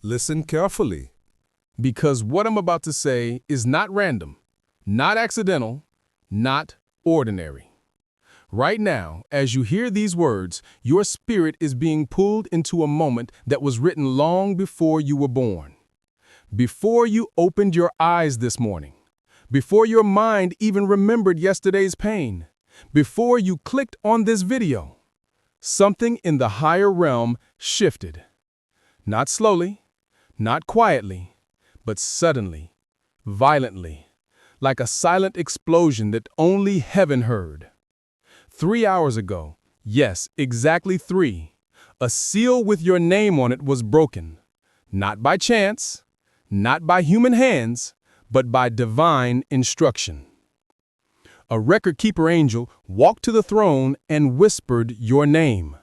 Listen carefully. because what I'm about to say is not random, not accidental, not ordinary. Right now, as you hear these words, your spirit is being pulled into a moment that was written long before you were born. Before you opened your eyes this morning, before your mind even remembered yesterday's pain, before you clicked on this video, something in the higher realm shifted. Not slowly, not quietly, but suddenly, violently, like a silent explosion that only heaven heard. 3 hours ago, yes, exactly 3, a seal with your name on it was broken, not by chance, not by human hands, but by divine instruction. A record-keeper angel walked to the throne and whispered your name,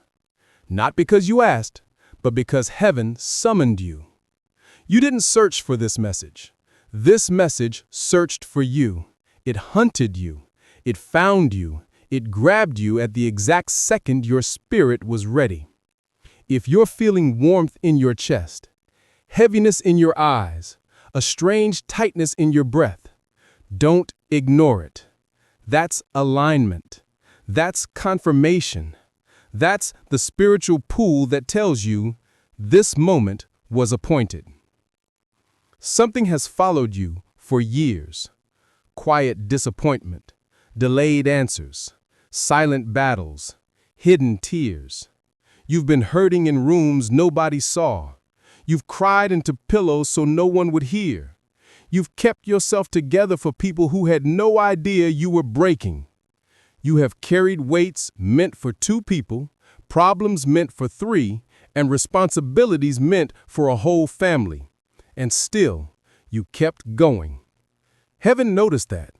not because you asked, but because heaven summoned you. You didn't search for this message. This message searched for you. It hunted you. It found you. It grabbed you at the exact second your spirit was ready. If you're feeling warmth in your chest, heaviness in your eyes, a strange tightness in your breath, don't ignore it. That's alignment. That's confirmation. That's the spiritual pull that tells you this moment was appointed. Something has followed you for years. Quiet disappointment, delayed answers, silent battles, hidden tears. You've been hurting in rooms nobody saw. You've cried into pillows so no one would hear. You've kept yourself together for people who had no idea you were breaking. You have carried weights meant for 2 people, problems meant for 3, and responsibilities meant for a whole family. And still, you kept going. Heaven noticed that.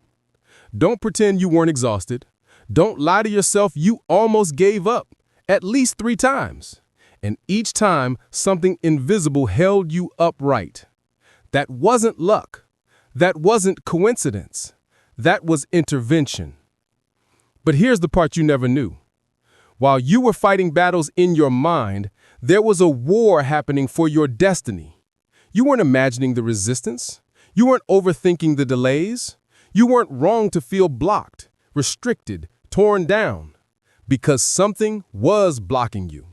Don't pretend you weren't exhausted. Don't lie to yourself you almost gave up, at least 3 times. And each time, something invisible held you upright. That wasn't luck. That wasn't coincidence. That was intervention. But here's the part you never knew. While you were fighting battles in your mind, there was a war happening for your destiny. You weren't imagining the resistance. You weren't overthinking the delays. You weren't wrong to feel blocked, restricted, torn down, because something was blocking you.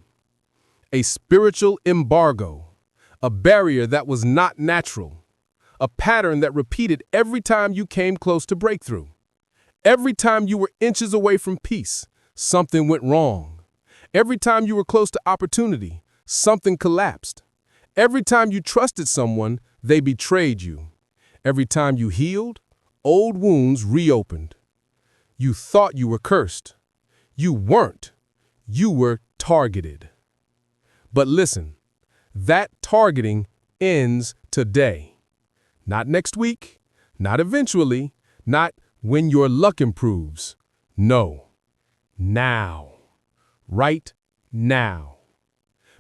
A spiritual embargo, a barrier that was not natural, a pattern that repeated every time you came close to breakthrough. Every time you were inches away from peace, something went wrong. Every time you were close to opportunity, something collapsed. Every time you trusted someone, they betrayed you. Every time you healed, old wounds reopened. You thought you were cursed. You weren't. You were targeted. But listen, that targeting ends today. Not next week, not eventually, not when your luck improves. No, now. Right now.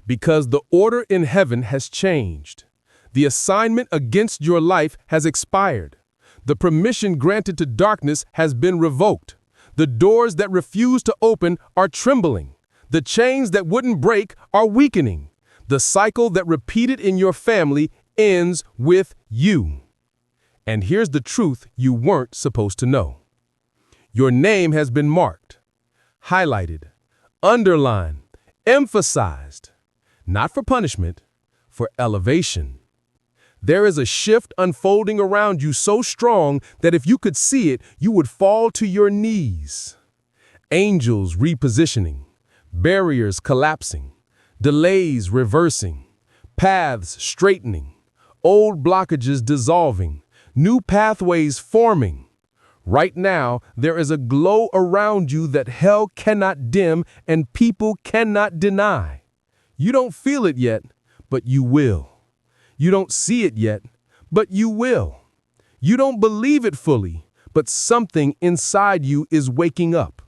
Because the order in heaven has changed. The assignment against your life has expired. The permission granted to darkness has been revoked. The doors that refuse to open are trembling. The chains that wouldn't break are weakening. The cycle that repeated in your family ends with you. And here's the truth you weren't supposed to know. Your name has been marked, highlighted, underlined, emphasized. Not for punishment, for elevation. There is a shift unfolding around you so strong that if you could see it, you would fall to your knees. Angels repositioning, barriers collapsing, delays reversing, paths straightening, old blockages dissolving, new pathways forming. Right now, there is a glow around you that hell cannot dim and people cannot deny. You don't feel it yet, but you will. You don't see it yet, but you will. You don't believe it fully, but something inside you is waking up.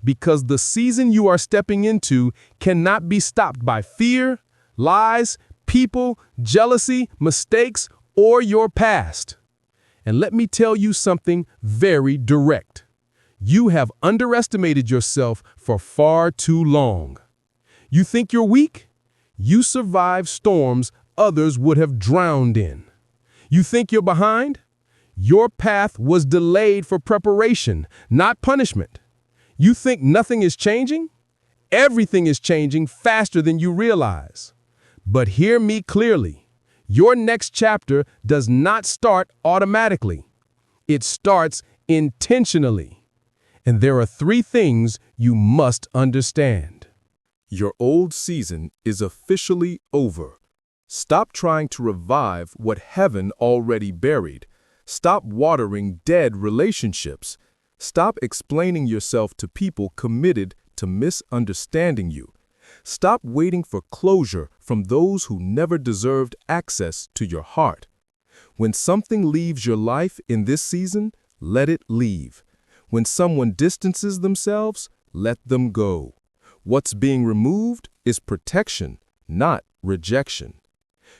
Because the season you are stepping into cannot be stopped by fear, lies, people, jealousy, mistakes, or your past. And let me tell you something very direct. You have underestimated yourself for far too long. You think you're weak? You survive storms others would have drowned in. You think you're behind? Your path was delayed for preparation, not punishment. You think nothing is changing? Everything is changing faster than you realize. But hear me clearly. Your next chapter does not start automatically. It starts intentionally. And there are three things you must understand. Your old season is officially over. Stop trying to revive what heaven already buried. Stop watering dead relationships. Stop explaining yourself to people committed to misunderstanding you. Stop waiting for closure from those who never deserved access to your heart. When something leaves your life in this season, let it leave. When someone distances themselves, let them go. What's being removed is protection, not rejection.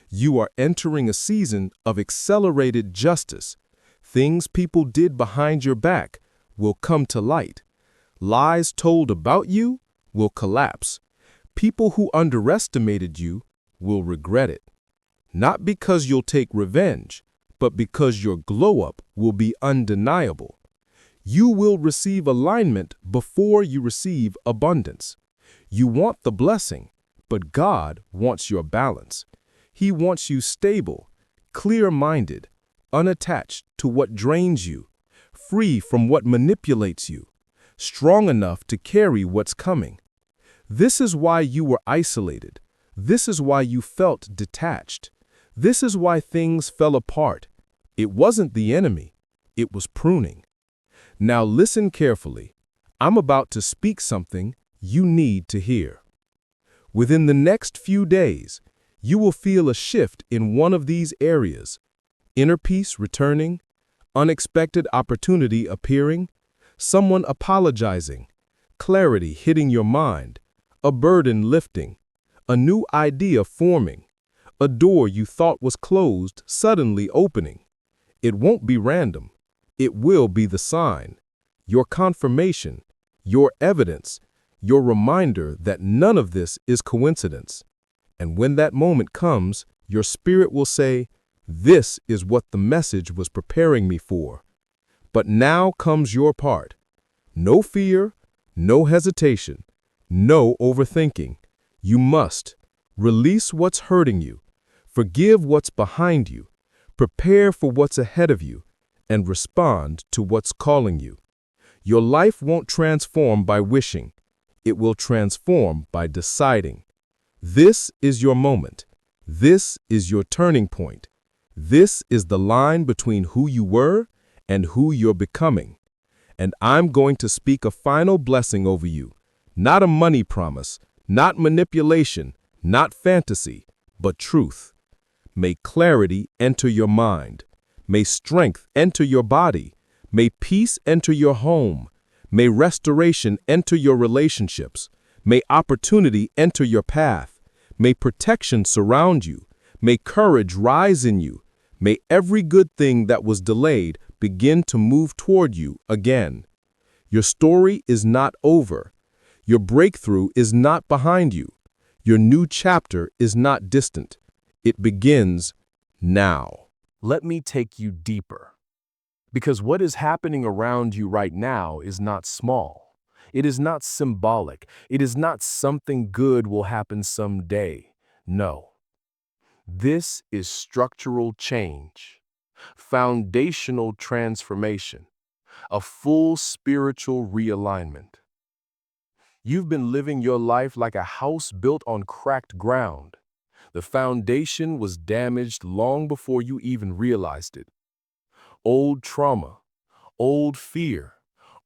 You are entering a season of accelerated justice. Things people did behind your back will come to light. Lies told about you will collapse. People who underestimated you will regret it. Not because you'll take revenge, but because your glow-up will be undeniable. You will receive alignment before you receive abundance. You want the blessing, but God wants your balance. He wants you stable, clear-minded, unattached to what drains you, free from what manipulates you, strong enough to carry what's coming. This is why you were isolated. This is why you felt detached. This is why things fell apart. It wasn't the enemy. It was pruning. Now listen carefully. I'm about to speak something you need to hear. Within the next few days, you will feel a shift in one of these areas. Inner peace returning, unexpected opportunity appearing, someone apologizing, clarity hitting your mind, a burden lifting, a new idea forming, a door you thought was closed suddenly opening. It won't be random. It will be the sign, your confirmation, your evidence, your reminder that none of this is coincidence. And when that moment comes, your spirit will say, "This is what the message was preparing me for." But now comes your part. No fear, no hesitation, no overthinking. You must release what's hurting you, forgive what's behind you, prepare for what's ahead of you, and respond to what's calling you. Your life won't transform by wishing. It will transform by deciding. This is your moment. This is your turning point. This is the line between who you were and who you're becoming. And I'm going to speak a final blessing over you. Not a money promise, not manipulation, not fantasy, but truth. May clarity enter your mind. May strength enter your body. May peace enter your home. May restoration enter your relationships. May opportunity enter your path. May protection surround you. May courage rise in you. May every good thing that was delayed begin to move toward you again. Your story is not over. Your breakthrough is not behind you. Your new chapter is not distant. It begins now. Let me take you deeper. Because what is happening around you right now is not small. It is not symbolic. It is not something good will happen someday. No. This is structural change, foundational transformation, a full spiritual realignment. You've been living your life like a house built on cracked ground. The foundation was damaged long before you even realized it. Old trauma, old fear,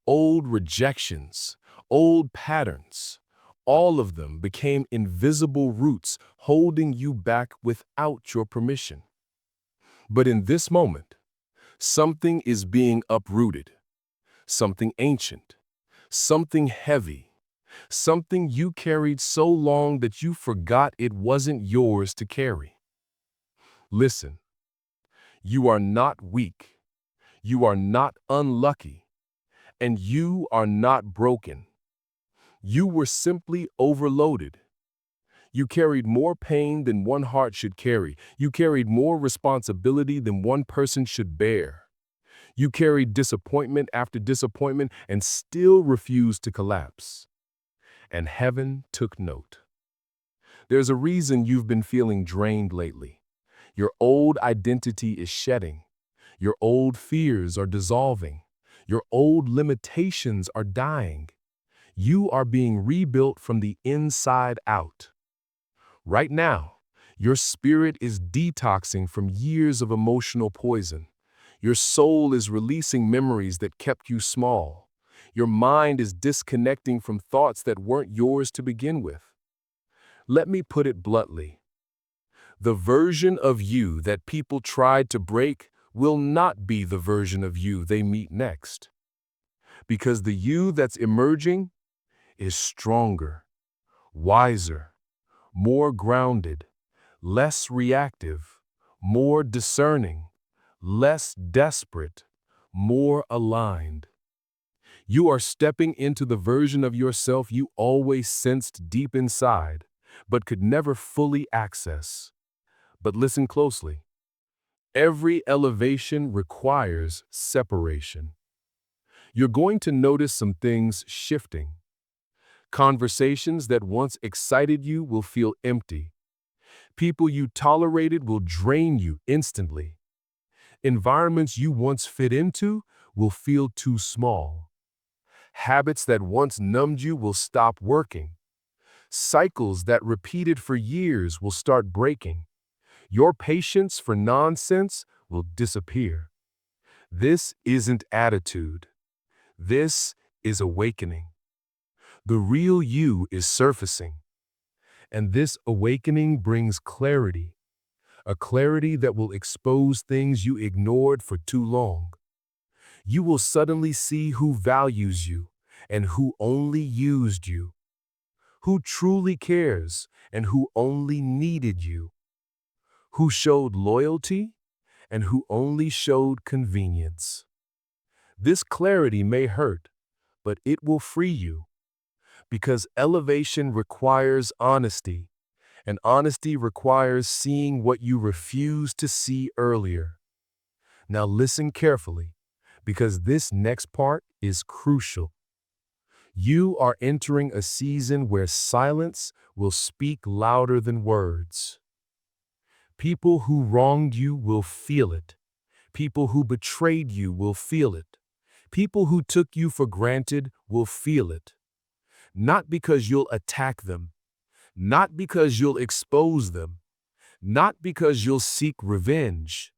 old rejections, old patterns, all of them became invisible roots holding you back without your permission. But in this moment, something is being uprooted, something ancient, something heavy, something you carried so long that you forgot it wasn't yours to carry. Listen, you are not weak, you are not unlucky, and you are not broken. You were simply overloaded. You carried more pain than one heart should carry. You carried more responsibility than one person should bear. You carried disappointment after disappointment and still refused to collapse. And heaven took note. There's a reason you've been feeling drained lately. Your old identity is shedding. Your old fears are dissolving. Your old limitations are dying. You are being rebuilt from the inside out. Right now, your spirit is detoxing from years of emotional poison. Your soul is releasing memories that kept you small. Your mind is disconnecting from thoughts that weren't yours to begin with. Let me put it bluntly. The version of you that people tried to break will not be the version of you they meet next. Because the you that's emerging is stronger, wiser, more grounded, less reactive, more discerning, less desperate, more aligned. You are stepping into the version of yourself you always sensed deep inside, but could never fully access. But listen closely. Every elevation requires separation. You're going to notice some things shifting. Conversations that once excited you will feel empty. People you tolerated will drain you instantly. Environments you once fit into will feel too small. Habits that once numbed you will stop working. Cycles that repeated for years will start breaking. Your patience for nonsense will disappear. This isn't attitude. This is awakening. The real you is surfacing. And this awakening brings clarity, a clarity that will expose things you ignored for too long. You will suddenly see who values you and who only used you, who truly cares and who only needed you, who showed loyalty and who only showed convenience. This clarity may hurt, but it will free you, because elevation requires honesty, and honesty requires seeing what you refused to see earlier. Now listen carefully, because this next part is crucial. You are entering a season where silence will speak louder than words. People who wronged you will feel it. People who betrayed you will feel it. People who took you for granted will feel it. Not because you'll attack them, not because you'll expose them, not because you'll seek revenge,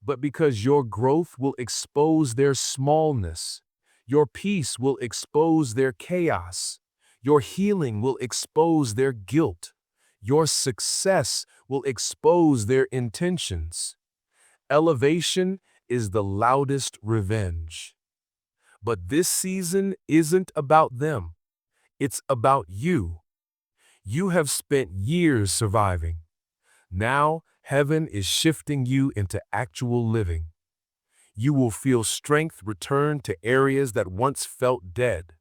but because your growth will expose their smallness. Your peace will expose their chaos. Your healing will expose their guilt. Your success will expose their intentions. Elevation is the loudest revenge. But this season isn't about them. It's about you. You have spent years surviving. Now, heaven is shifting you into actual living. You will feel strength return to areas that once felt dead.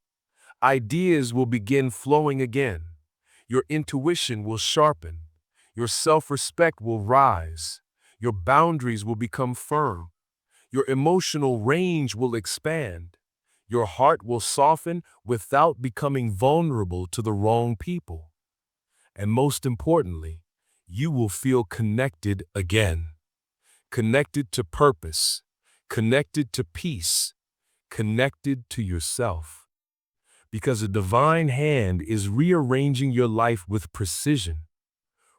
Ideas will begin flowing again. Your intuition will sharpen. Your self-respect will rise. Your boundaries will become firm. Your emotional range will expand. Your heart will soften without becoming vulnerable to the wrong people. And most importantly, you will feel connected again. Connected to purpose, connected to peace, connected to yourself. Because a divine hand is rearranging your life with precision.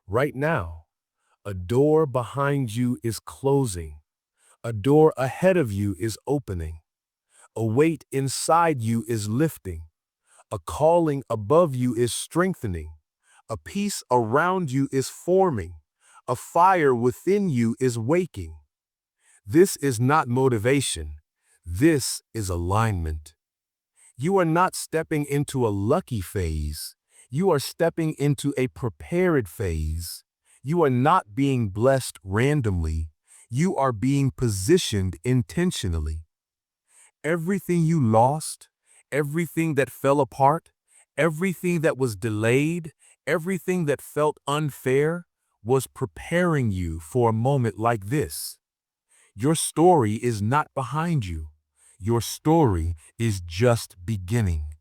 Right now, a door behind you is closing. A door ahead of you is opening. A weight inside you is lifting. A calling above you is strengthening. A peace around you is forming. A fire within you is waking. This is not motivation. This is alignment. You are not stepping into a lucky phase. You are stepping into a prepared phase. You are not being blessed randomly. You are being positioned intentionally. Everything you lost, everything that fell apart, everything that was delayed, Everything that felt unfair was preparing you for a moment like this. Your story is not behind you. Your story is just beginning.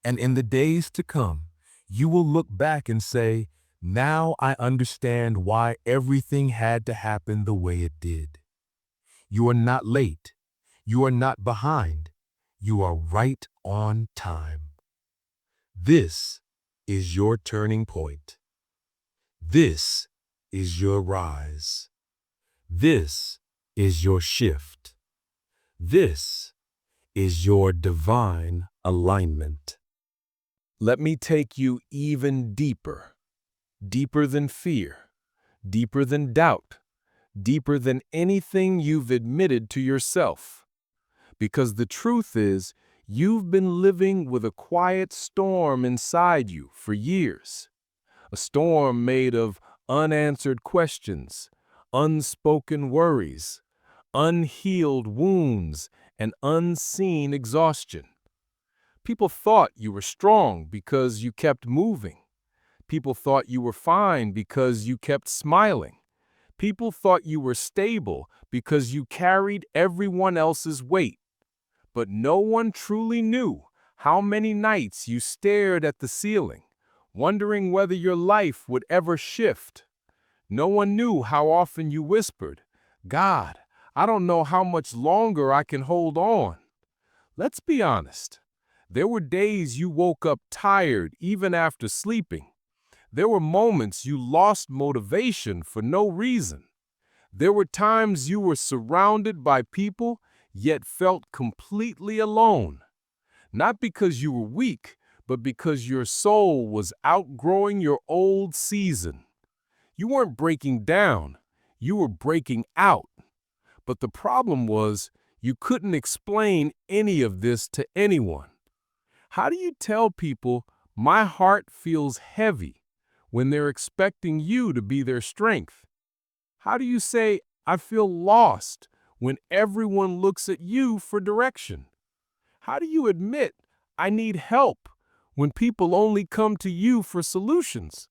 And in the days to come, you will look back and say, now I understand why everything had to happen the way it did. You are not late. You are not behind. You are right on time. This is your turning point. This is your rise. This is your shift. This is your divine alignment. Let me take you even deeper, deeper than fear, deeper than doubt, deeper than anything you've admitted to yourself. Because the truth is, you've been living with a quiet storm inside you for years. A storm made of unanswered questions, unspoken worries, unhealed wounds, and unseen exhaustion. People thought you were strong because you kept moving. People thought you were fine because you kept smiling. People thought you were stable because you carried everyone else's weight. But no one truly knew how many nights you stared at the ceiling, wondering whether your life would ever shift. No one knew how often you whispered, God, I don't know how much longer I can hold on. Let's be honest. There were days you woke up tired even after sleeping. There were moments you lost motivation for no reason. There were times you were surrounded by people yet felt completely alone. Not because you were weak, but because your soul was outgrowing your old season. You weren't breaking down, you were breaking out. But the problem was, you couldn't explain any of this to anyone. How do you tell people, my heart feels heavy, when they're expecting you to be their strength? How do you say, I feel lost, when everyone looks at you for direction? How do you admit, I need help, when people only come to you for solutions?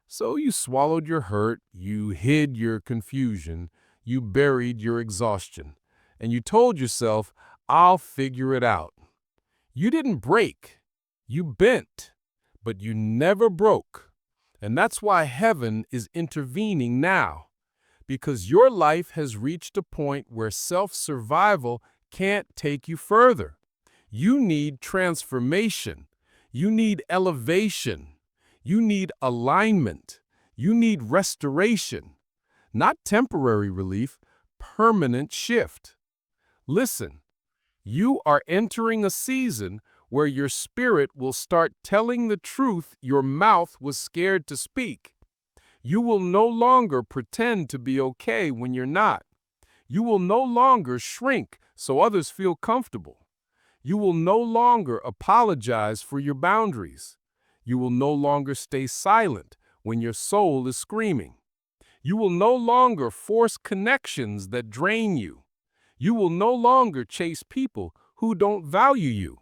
So you swallowed your hurt, you hid your confusion, you buried your exhaustion, and you told yourself, I'll figure it out. You didn't break, you bent, but you never broke. And that's why heaven is intervening now, because your life has reached a point where self-survival can't take you further. You need transformation. You need elevation. You need alignment. You need restoration. Not temporary relief, permanent shift. Listen, you are entering a season where your spirit will start telling the truth your mouth was scared to speak. You will no longer pretend to be okay when you're not. You will no longer shrink so others feel comfortable. You will no longer apologize for your boundaries. You will no longer stay silent when your soul is screaming. You will no longer force connections that drain you. You will no longer chase people who don't value you.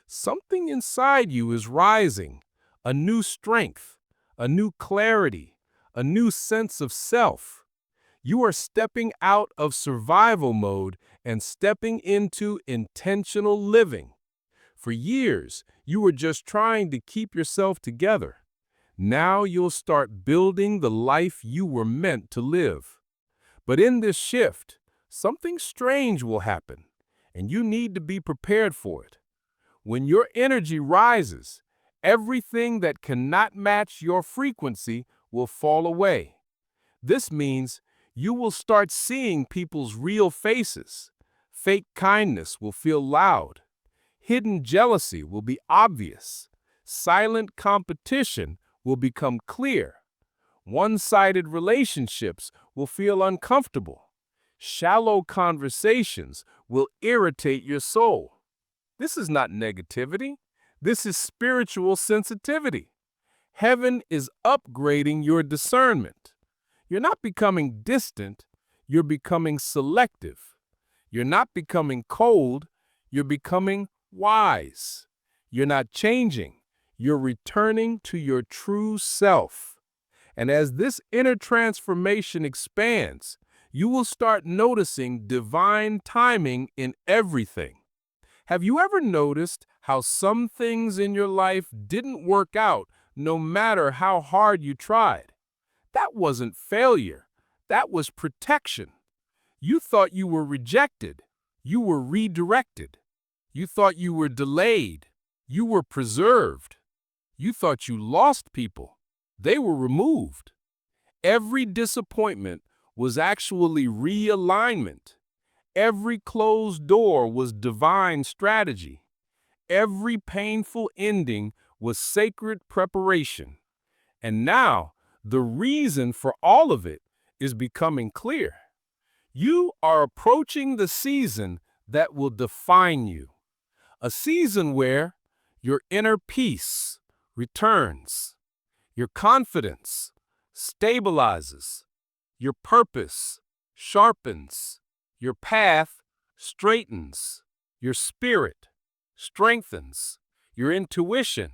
Something inside you is rising, a new strength, a new clarity, a new sense of self. You are stepping out of survival mode and stepping into intentional living. For years, you were just trying to keep yourself together. Now you'll start building the life you were meant to live. But in this shift, something strange will happen, and you need to be prepared for it. When your energy rises, everything that cannot match your frequency will fall away. This means you will start seeing people's real faces. Fake kindness will feel loud. Hidden jealousy will be obvious. Silent competition will become clear. One-sided relationships will feel uncomfortable. Shallow conversations will irritate your soul. This is not negativity. This is spiritual sensitivity. Heaven is upgrading your discernment. You're not becoming distant, you're becoming selective. You're not becoming cold, you're becoming wise. You're not changing, You're returning to your true self. And as this inner transformation expands, you will start noticing divine timing in everything. Have you ever noticed how some things in your life didn't work out no matter how hard you tried? That wasn't failure. That was protection. You thought you were rejected. You were redirected. You thought you were delayed. You were preserved. You thought you lost people. They were removed. Every disappointment was actually realignment. Every closed door was divine strategy. Every painful ending was sacred preparation. And now, the reason for all of it is becoming clear. You are approaching the season that will define you. A season where your inner peace returns, your confidence stabilizes, your purpose sharpens, your path straightens, your spirit strengthens, your intuition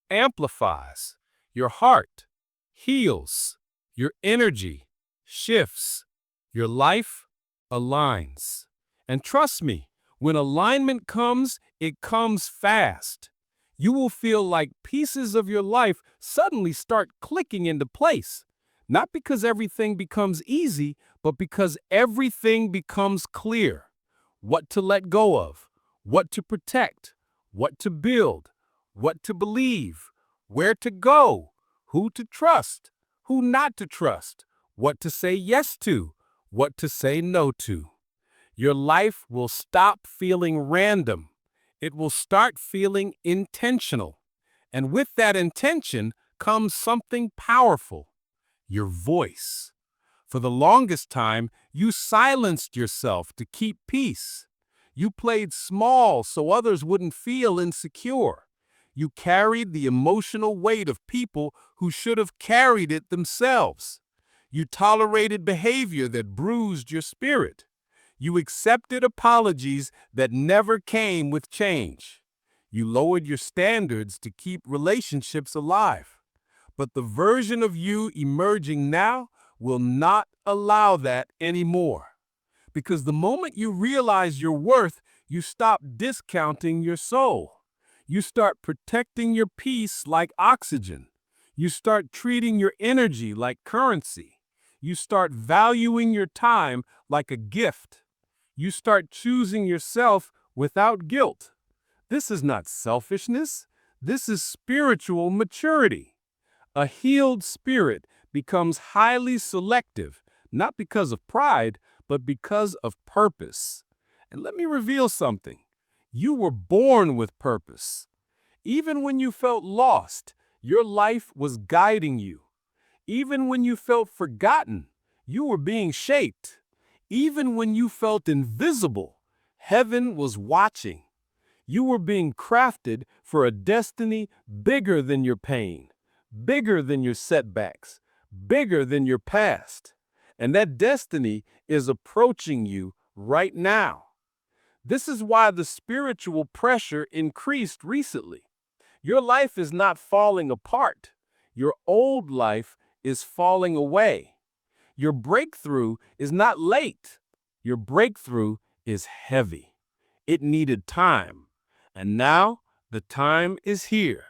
amplifies, your heart heals, your energy shifts, your life aligns. And trust me, when alignment comes, it comes fast. You will feel like pieces of your life suddenly start clicking into place. Not because everything becomes easy, but because everything becomes clear. What to let go of, what to protect, what to build, what to believe, where to go, who to trust, who not to trust, what to say yes to, what to say no to. Your life will stop feeling random. It will start feeling intentional. And with that intention comes something powerful, your voice. For the longest time, you silenced yourself to keep peace. You played small so others wouldn't feel insecure. You carried the emotional weight of people who should have carried it themselves. You tolerated behavior that bruised your spirit. You accepted apologies that never came with change. You lowered your standards to keep relationships alive. But the version of you emerging now will not allow that anymore. Because the moment you realize your worth, you stop discounting your soul. You start protecting your peace like oxygen. You start treating your energy like currency. You start valuing your time like a gift. You start choosing yourself without guilt. This is not selfishness. This is spiritual maturity. A healed spirit becomes highly selective, not because of pride, but because of purpose. And let me reveal something. You were born with purpose. Even when you felt lost, your life was guiding you. Even when you felt forgotten, you were being shaped. Even when you felt invisible, heaven was watching. You were being crafted for a destiny bigger than your pain, bigger than your setbacks, bigger than your past. And that destiny is approaching you right now. This is why the spiritual pressure increased recently. Your life is not falling apart. Your old life is falling away. Your breakthrough is not late. Your breakthrough is heavy. It needed time. And now the time is here.